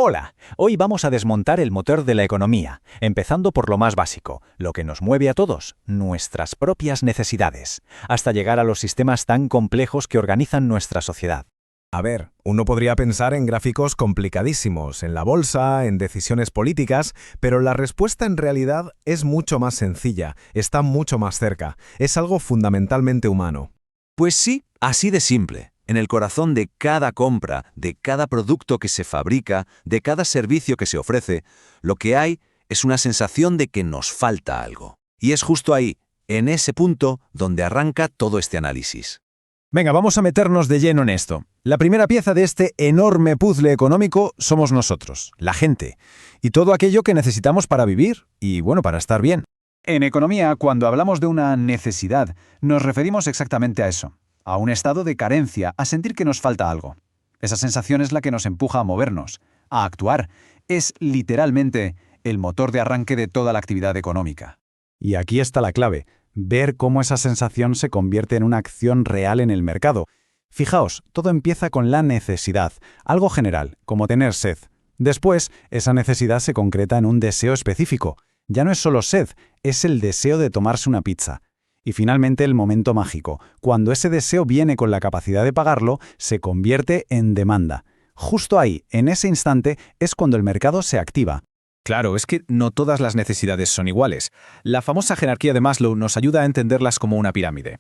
Hola, hoy vamos a desmontar el motor de la economía, empezando por lo más básico, lo que nos mueve a todos, nuestras propias necesidades, hasta llegar a los sistemas tan complejos que organizan nuestra sociedad. A ver, uno podría pensar en gráficos complicadísimos, en la bolsa, en decisiones políticas, pero la respuesta en realidad es mucho más sencilla, está mucho más cerca, es algo fundamentalmente humano. Pues sí, así de simple. En el corazón de cada compra, de cada producto que se fabrica, de cada servicio que se ofrece, lo que hay es una sensación de que nos falta algo. Y es justo ahí, en ese punto, donde arranca todo este análisis. Venga, vamos a meternos de lleno en esto. La primera pieza de este enorme puzzle económico somos nosotros, la gente, y todo aquello que necesitamos para vivir y, bueno, para estar bien. En economía, cuando hablamos de una necesidad, nos referimos exactamente a eso, a un estado de carencia, a sentir que nos falta algo. Esa sensación es la que nos empuja a movernos, a actuar. Es literalmente el motor de arranque de toda la actividad económica. Y aquí está la clave, ver cómo esa sensación se convierte en una acción real en el mercado. Fijaos, todo empieza con la necesidad, algo general, como tener sed. Después, esa necesidad se concreta en un deseo específico. Ya no es solo sed, es el deseo de tomarse una pizza. Y finalmente el momento mágico, cuando ese deseo viene con la capacidad de pagarlo, se convierte en demanda. Justo ahí, en ese instante, es cuando el mercado se activa. Claro, es que no todas las necesidades son iguales. La famosa jerarquía de Maslow nos ayuda a entenderlas como una pirámide.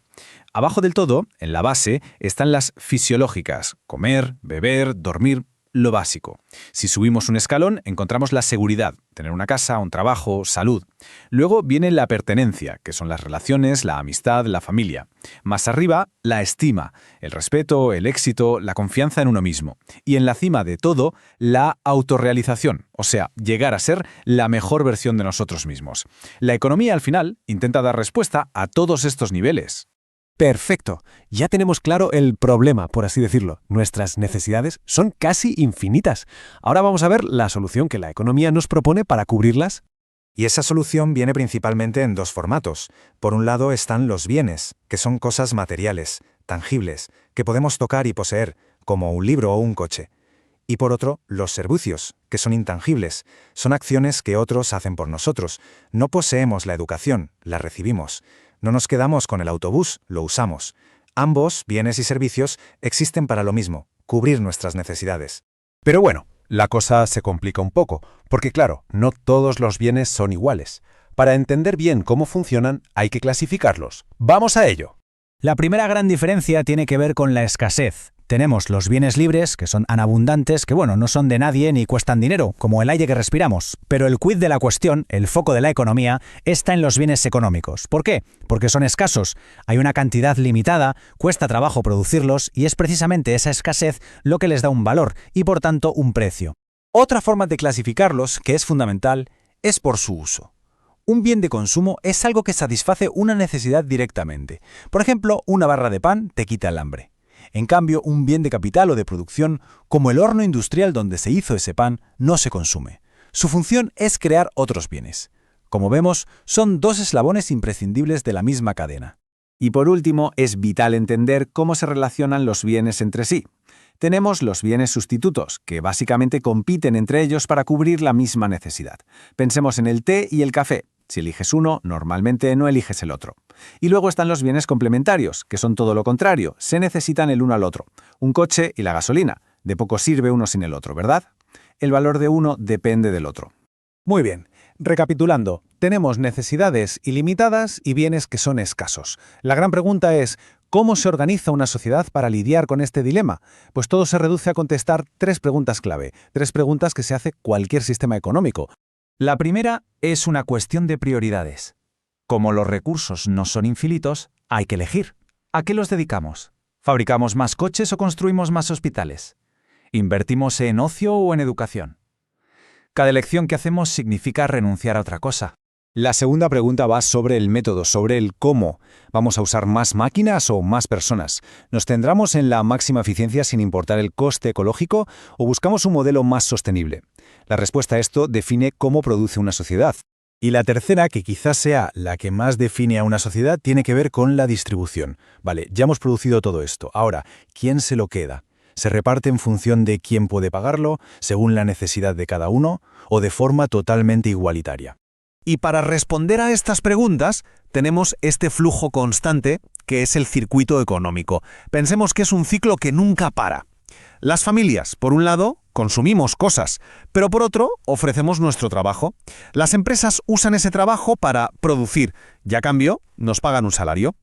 Abajo del todo, en la base, están las fisiológicas: comer, beber, dormir, lo básico. Si subimos un escalón, encontramos la seguridad, tener una casa, un trabajo, salud. Luego viene la pertenencia, que son las relaciones, la amistad, la familia. Más arriba, la estima, el respeto, el éxito, la confianza en uno mismo. Y en la cima de todo, la autorrealización, o sea, llegar a ser la mejor versión de nosotros mismos. La economía, al final, intenta dar respuesta a todos estos niveles. Perfecto, ya tenemos claro el problema, por así decirlo. Nuestras necesidades son casi infinitas. Ahora vamos a ver la solución que la economía nos propone para cubrirlas. Y esa solución viene principalmente en dos formatos. Por un lado están los bienes, que son cosas materiales, tangibles, que podemos tocar y poseer, como un libro o un coche. Y por otro, los servicios, que son intangibles, son acciones que otros hacen por nosotros. No poseemos la educación, la recibimos. No nos quedamos con el autobús, lo usamos. Ambos, bienes y servicios, existen para lo mismo, cubrir nuestras necesidades. Pero bueno, la cosa se complica un poco, porque claro, no todos los bienes son iguales. Para entender bien cómo funcionan, hay que clasificarlos. ¡Vamos a ello! La primera gran diferencia tiene que ver con la escasez. Tenemos los bienes libres, que son anabundantes, que no son de nadie ni cuestan dinero, como el aire que respiramos. Pero el quid de la cuestión, el foco de la economía, está en los bienes económicos. ¿Por qué? Porque son escasos. Hay una cantidad limitada, cuesta trabajo producirlos y es precisamente esa escasez lo que les da un valor y por tanto un precio. Otra forma de clasificarlos, que es fundamental, es por su uso. Un bien de consumo es algo que satisface una necesidad directamente. Por ejemplo, una barra de pan te quita el hambre. En cambio, un bien de capital o de producción, como el horno industrial donde se hizo ese pan, no se consume. Su función es crear otros bienes. Como vemos, son dos eslabones imprescindibles de la misma cadena. Y por último, es vital entender cómo se relacionan los bienes entre sí. Tenemos los bienes sustitutos, que básicamente compiten entre ellos para cubrir la misma necesidad. Pensemos en el té y el café. Si eliges uno, normalmente no eliges el otro. Y luego están los bienes complementarios, que son todo lo contrario, se necesitan el uno al otro. Un coche y la gasolina. De poco sirve uno sin el otro, ¿verdad? El valor de uno depende del otro. Muy bien, recapitulando, tenemos necesidades ilimitadas y bienes que son escasos. La gran pregunta es, ¿cómo se organiza una sociedad para lidiar con este dilema? Pues todo se reduce a contestar tres preguntas clave, tres preguntas que se hace cualquier sistema económico. La primera es una cuestión de prioridades. Como los recursos no son infinitos, hay que elegir. ¿A qué los dedicamos? ¿Fabricamos más coches o construimos más hospitales? ¿Invertimos en ocio o en educación? Cada elección que hacemos significa renunciar a otra cosa. La segunda pregunta va sobre el método, sobre el cómo. ¿Vamos a usar más máquinas o más personas? ¿Nos centramos en la máxima eficiencia sin importar el coste ecológico o buscamos un modelo más sostenible? La respuesta a esto define cómo produce una sociedad. Y la tercera, que quizás sea la que más define a una sociedad, tiene que ver con la distribución. Vale, ya hemos producido todo esto. Ahora, ¿quién se lo queda? ¿Se reparte en función de quién puede pagarlo, según la necesidad de cada uno, o de forma totalmente igualitaria? Y para responder a estas preguntas, tenemos este flujo constante, que es el circuito económico. Pensemos que es un ciclo que nunca para. Las familias, por un lado, consumimos cosas, pero por otro, ofrecemos nuestro trabajo. Las empresas usan ese trabajo para producir y a cambio nos pagan un salario.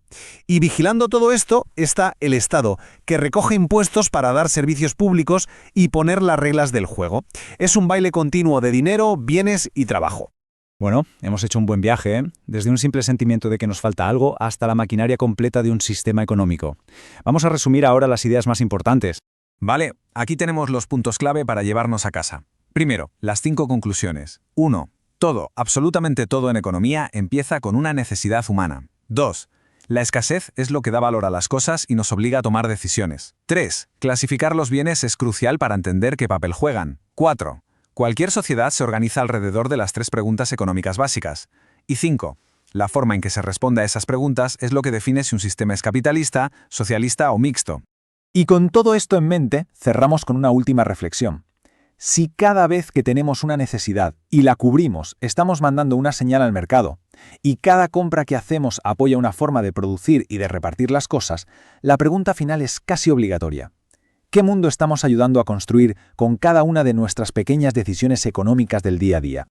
Y vigilando todo esto está el Estado, que recoge impuestos para dar servicios públicos y poner las reglas del juego. Es un baile continuo de dinero, bienes y trabajo. Bueno, hemos hecho un buen viaje, ¿eh? Desde un simple sentimiento de que nos falta algo hasta la maquinaria completa de un sistema económico. Vamos a resumir ahora las ideas más importantes. Vale, aquí tenemos los puntos clave para llevarnos a casa. Primero, las 5 conclusiones. 1. Todo, absolutamente todo en economía empieza con una necesidad humana. 2. La escasez es lo que da valor a las cosas y nos obliga a tomar decisiones. 3. Clasificar los bienes es crucial para entender qué papel juegan. 4. Cualquier sociedad se organiza alrededor de las 3 preguntas económicas básicas. Y 5. La forma en que se responde a esas preguntas es lo que define si un sistema es capitalista, socialista o mixto. Y con todo esto en mente, cerramos con una última reflexión. Si cada vez que tenemos una necesidad y la cubrimos, estamos mandando una señal al mercado, y cada compra que hacemos apoya una forma de producir y de repartir las cosas, la pregunta final es casi obligatoria. ¿Qué mundo estamos ayudando a construir con cada una de nuestras pequeñas decisiones económicas del día a día?